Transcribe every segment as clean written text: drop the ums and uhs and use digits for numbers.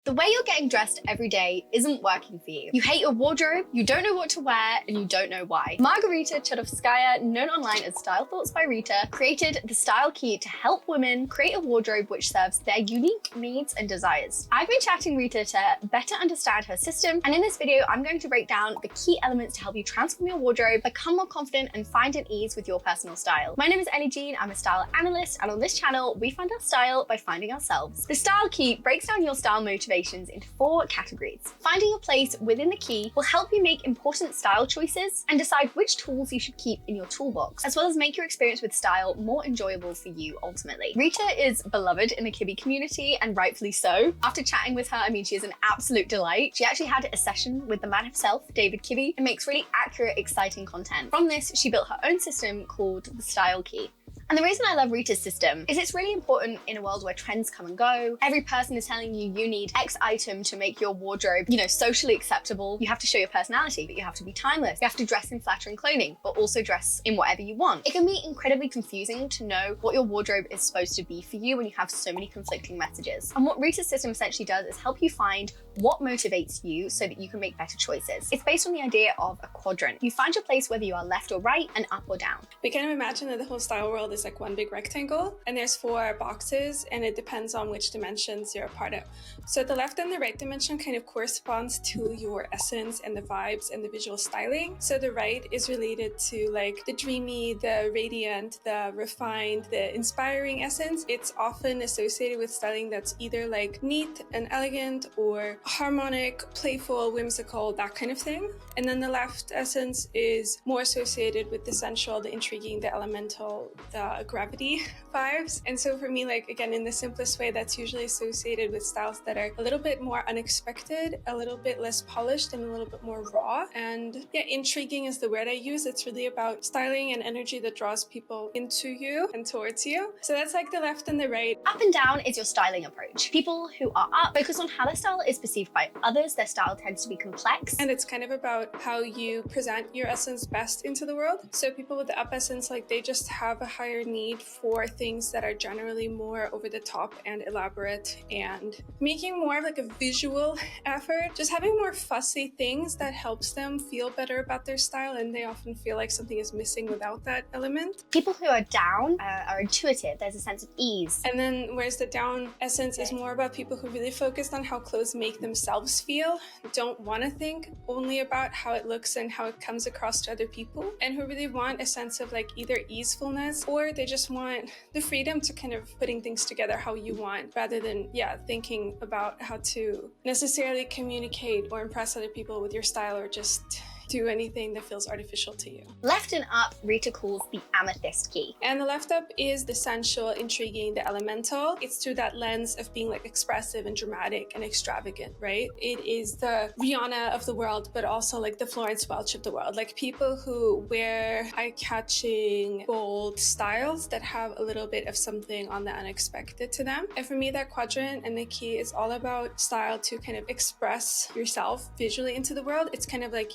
The way you're getting dressed every day isn't working for you. You hate your wardrobe, you don't know what to wear, and you don't know why. Margarita Chodovskaya, known online as Style Thoughts by Rita, created the Style Key to help women create a wardrobe which serves their unique needs and desires. I've been chatting Rita to better understand her system, and in this video, I'm going to break down the key elements to help you transform your wardrobe, become more confident, and find an ease with your personal style. My name is Ellie-Jean, I'm a style analyst, and on this channel, we find our style by finding ourselves. The Style Key breaks down your style motivations into 4 categories. Finding your place within the key will help you make important style choices and decide which tools you should keep in your toolbox, as well as make your experience with style more enjoyable for you ultimately. Rita is beloved in the Kibbe community, and rightfully so. After chatting with her, she is an absolute delight. She actually had a session with the man himself, David Kibbe, and makes really accurate, exciting content. From this, she built her own system called the Style Key. And the reason I love Rita's system is it's really important in a world where trends come and go. Every person is telling you you need X item to make your wardrobe, socially acceptable. You have to show your personality, but you have to be timeless. You have to dress in flattering clothing, but also dress in whatever you want. It can be incredibly confusing to know what your wardrobe is supposed to be for you when you have so many conflicting messages. And what Rita's system essentially does is help you find what motivates you so that you can make better choices. It's based on the idea of a quadrant. You find your place whether you are left or right and up or down. We kind of imagine that the whole style world is like one big rectangle, and there's 4 boxes, and it depends on which dimensions you're a part of. So the left and the right dimension kind of corresponds to your essence and the vibes and the visual styling. So the right is related to like the dreamy, the radiant, the refined, the inspiring essence. It's often associated with styling that's either like neat and elegant or harmonic, playful, whimsical, that kind of thing. And then the left essence is more associated with the sensual, the intriguing, the elemental, the gravity vibes. And so for me, like again, in the simplest way, that's usually associated with styles that are a little bit more unexpected, a little bit less polished, and a little bit more raw. And yeah, intriguing is the word I use. It's really about styling and energy that draws people into you and towards you. So that's like the left and the right. Up and down is your styling approach. People who are up focus on how their style is perceived by others. Their style tends to be complex. And it's kind of about how you present your essence best into the world. So people with the up essence, like they just have a higher need for things that are generally more over the top and elaborate and making more of like a visual effort, just having more fussy things that helps them feel better about their style, and they often feel like something is missing without that element. People who are down are intuitive. There's a sense of ease. And then whereas the down essence is more about people who really focused on how clothes make themselves feel, don't want to think only about how it looks and how it comes across to other people, and who really want a sense of like either easefulness or they just want the freedom to kind of putting things together how you want, rather than thinking about how to necessarily communicate or impress other people with your style or just do anything that feels artificial to you. Left and up, Rita calls the amethyst key. And the left up is the sensual, intriguing, the elemental. It's through that lens of being like expressive and dramatic and extravagant, right? It is the Rihanna of the world, but also like the Florence Welch of the world. Like people who wear eye-catching, bold styles that have a little bit of something on the unexpected to them. And for me, that quadrant and the key is all about style to kind of express yourself visually into the world. It's kind of like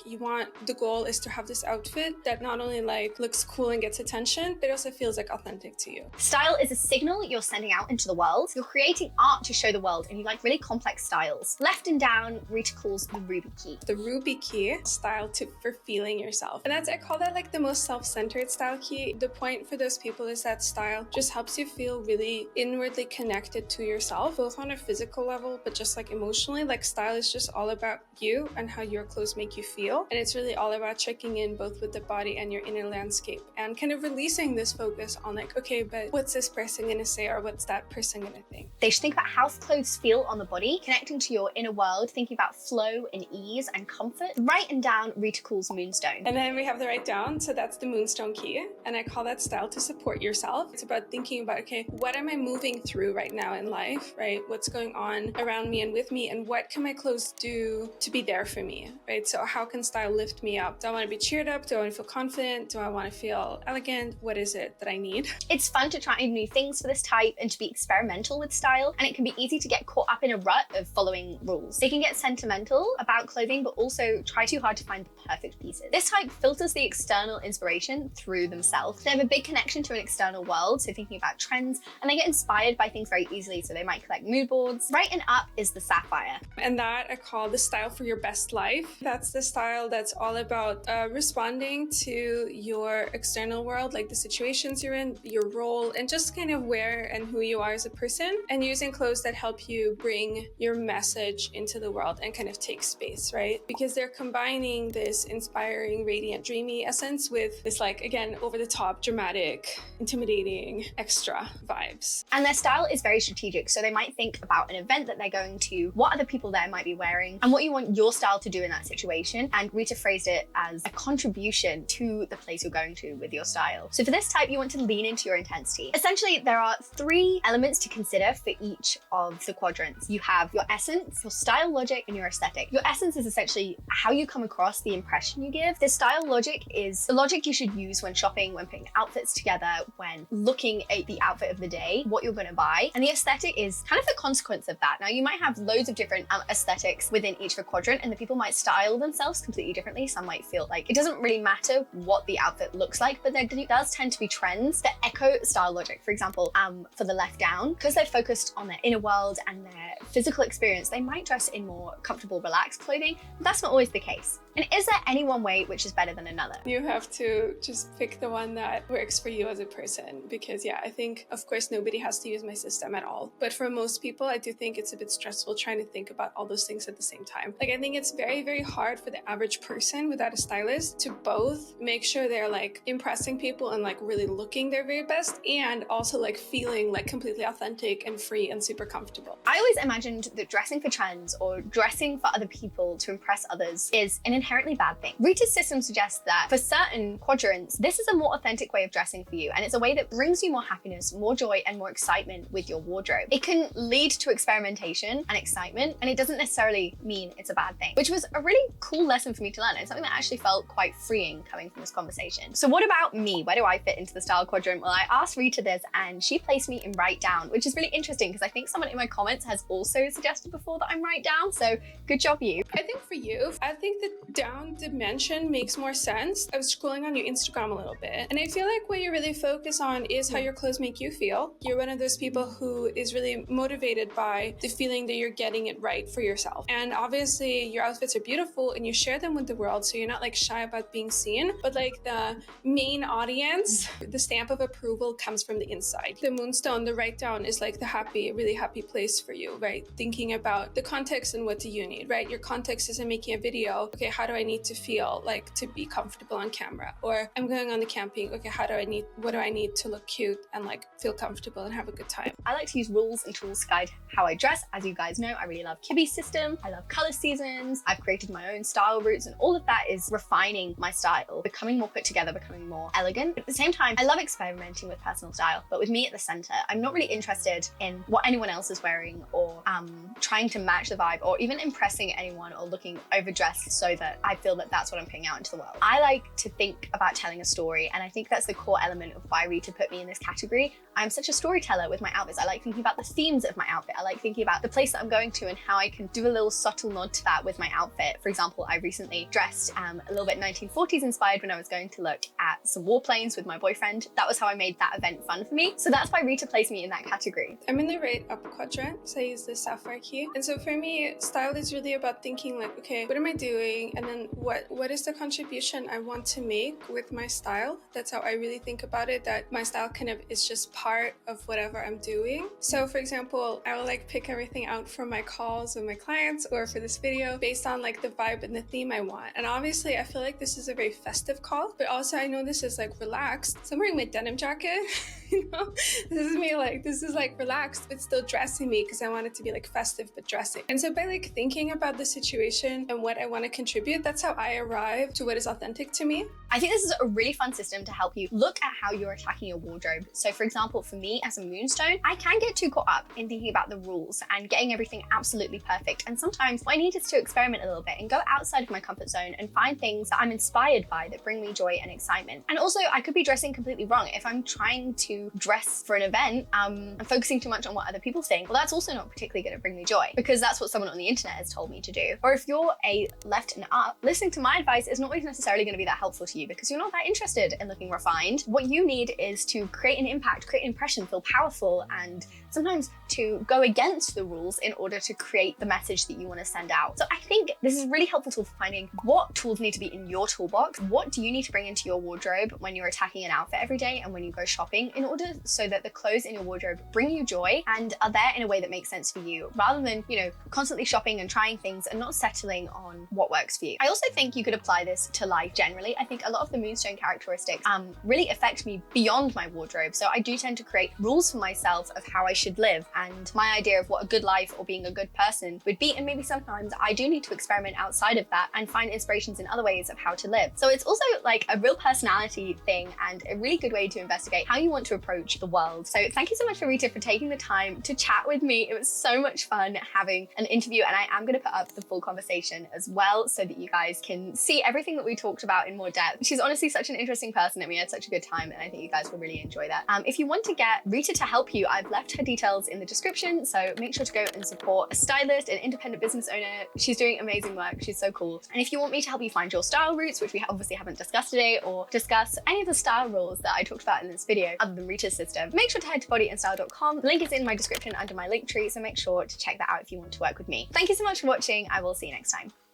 the goal is to have this outfit that not only like looks cool and gets attention, but also feels like authentic to you. Style is a signal you're sending out into the world. You're creating art to show the world, and you like really complex styles. Left and down, Rita calls the ruby key. The ruby key, style for feeling yourself. And I call that like the most self-centered style key. The point for those people is that style just helps you feel really inwardly connected to yourself, both on a physical level, but just like emotionally. Like style is just all about you and how your clothes make you feel. And it's really all about checking in both with the body and your inner landscape and kind of releasing this focus on like, okay, but what's this person gonna say or what's that person gonna think? They should think about how clothes feel on the body, connecting to your inner world, thinking about flow and ease and comfort. Right and down, Rita calls moonstone. And then we have the right down, so that's the moonstone key. And I call that style to support yourself. It's about thinking about, okay, what am I moving through right now in life, right? What's going on around me and with me, and what can my clothes do to be there for me, right? So how can style lift me up? Do I want to be cheered up? Do I want to feel confident? Do I want to feel elegant? What is it that I need? It's fun to try new things for this type and to be experimental with style, and it can be easy to get caught up in a rut of following rules. They can get sentimental about clothing, but also try too hard to find the perfect pieces. This type filters the external inspiration through themselves. They have a big connection to an external world, so thinking about trends, and they get inspired by things very easily, so they might collect mood boards. Right and up is the sapphire. And that I call the style for your best life. That's the style that's all about responding to your external world, like the situations you're in, your role, and just kind of where and who you are as a person, and using clothes that help you bring your message into the world and kind of take space, right? Because they're combining this inspiring, radiant, dreamy essence with this, like, again, over the top, dramatic, intimidating, extra vibes. And their style is very strategic, so they might think about an event that they're going to, what other people there might be wearing, and what you want your style to do in that situation. And Rita phrased it as a contribution to the place you're going to with your style. So for this type, you want to lean into your intensity. Essentially, there are 3 elements to consider for each of the quadrants. You have your essence, your style logic, and your aesthetic. Your essence is essentially how you come across, the impression you give. The style logic is the logic you should use when shopping, when putting outfits together, when looking at the outfit of the day, what you're going to buy. And the aesthetic is kind of the consequence of that. Now, you might have loads of different aesthetics within each of a quadrant, and the people might style themselves completely differently. Some might feel like it doesn't really matter what the outfit looks like, but there does tend to be trends that echo style logic. For example, for the left down, because they're focused on their inner world and their physical experience, they might dress in more comfortable, relaxed clothing, but that's not always the case. And is there any one way which is better than another? You have to just pick the one that works for you as a person, because yeah, I think, of course, nobody has to use my system at all. But for most people, I do think it's a bit stressful trying to think about all those things at the same time. Like, I think it's very, very hard for the average person without a stylist to both make sure they're like impressing people and like really looking their very best, and also like feeling like completely authentic and free and super comfortable. I always imagined that dressing for trends or dressing for other people to impress others is an inherently bad thing. Rita's system suggests that for certain quadrants, this is a more authentic way of dressing for you, and it's a way that brings you more happiness, more joy, and more excitement with your wardrobe. It can lead to experimentation and excitement, and it doesn't necessarily mean it's a bad thing, which was a really cool lesson for me to learn, and something that actually felt quite freeing coming from this conversation. So what about me? Where do I fit into the style quadrant? Well, I asked Rita this, and she placed me in right down, which is really interesting because I think someone in my comments has also suggested before that I'm right down, so good job you. I think for you, I think the down dimension makes more sense. I was scrolling on your Instagram a little bit, and I feel like what you really focus on is how your clothes make you feel. You're one of those people who is really motivated by the feeling that you're getting it right for yourself. And obviously your outfits are beautiful and you share them with the world, so you're not like shy about being seen, but like the main audience, the stamp of approval comes from the inside. The moonstone, the write down, is like the happy, really happy place for you, right? Thinking about the context and what do you need, right? Your context isn't making a video. Okay, how do I need to feel like to be comfortable on camera? Or I'm going on the camping. Okay, what do I need to look cute and like feel comfortable and have a good time? I like to use rules and tools to guide how I dress. As you guys know, I really love Kibbe's system. I love color seasons. I've created my own style routes, and all of that is refining my style, becoming more put together, becoming more elegant. But at the same time, I love experimenting with personal style, but with me at the center, I'm not really interested in what anyone else is wearing or trying to match the vibe or even impressing anyone or looking overdressed so that I feel that that's what I'm putting out into the world. I like to think about telling a story, and I think that's the core element of why Rita put me in this category. I'm such a storyteller with my outfits. I like thinking about the themes of my outfit. I like thinking about the place that I'm going to and how I can do a little subtle nod to that with my outfit. For example, I recently dressed a little bit 1940s inspired when I was going to look at some warplanes with my boyfriend. That was how I made that event fun for me. So that's why Rita placed me in that category. I'm in the right up quadrant, so I use the sapphire key. And so for me, style is really about thinking like, okay, what am I doing? And then what is the contribution I want to make with my style? That's how I really think about it, that my style kind of is just part of whatever I'm doing. So for example, I will like pick everything out from my calls with my clients or for this video based on like the vibe and the theme I want. And obviously I feel like this is a very festive call, but also I know this is like relaxed. So I'm wearing my denim jacket you know, this is me like, this is like relaxed but still dressing me because I want it to be like festive but dressing. And so by like thinking about the situation and what I want to contribute, that's how I arrive to what is authentic to me. I think this is a really fun system to help you look at how you're attacking your wardrobe. So for example, for me as a moonstone, I can get too caught up in thinking about the rules and getting everything absolutely perfect. And sometimes what I need is to experiment a little bit and go outside of my comfort zone and find things that I'm inspired by that bring me joy and excitement. And also I could be dressing completely wrong. If I'm trying to dress for an event, I'm focusing too much on what other people think, well, that's also not particularly going to bring me joy because that's what someone on the internet has told me to do. Or if you're a left and up, listening to my advice is not always necessarily going to be that helpful to you because you're not that interested in looking refined. What you need is to create an impact, create an impression, feel powerful, and sometimes to go against the rules in order to create the message that you want to send out. So I think this is a really helpful tool for finding what tools need to be in your toolbox. What do you need to bring into your wardrobe when you're attacking an outfit every day and when you go shopping in order so that the clothes in your wardrobe bring you joy and are there in a way that makes sense for you rather than, you know, constantly shopping and trying things and not settling on what works for you. I also think you could apply this to life generally. I think a lot of the moonstone characteristics really affect me beyond my wardrobe. So I do tend to create rules for myself of how I should live and my idea of what a good life or being a good person would be. And maybe sometimes I do need to experiment outside of that and find inspirations in other ways of how to live. So it's also like a real personality thing and a really good way to investigate how you want to approach the world. So thank you so much for Rita for taking the time to chat with me. It was so much fun having an interview and I am going to put up the full conversation as well so that you guys can see everything that we talked about in more depth. She's honestly such an interesting person and we had such a good time and I think you guys will really enjoy that. If you want to get Rita to help you, I've left her details in the description, so make sure to go and support a stylist, an independent business owner. She's doing amazing work. She's so cool. And if you want me to help you find your style roots, which we obviously haven't discussed today, or discuss any of the style rules that I talked about in this video other than Rita's system, make sure to head to bodyandstyle.com. The link is in my description under my link tree, so make sure to check that out if you want to work with me. Thank you so much for watching. I will see you next time.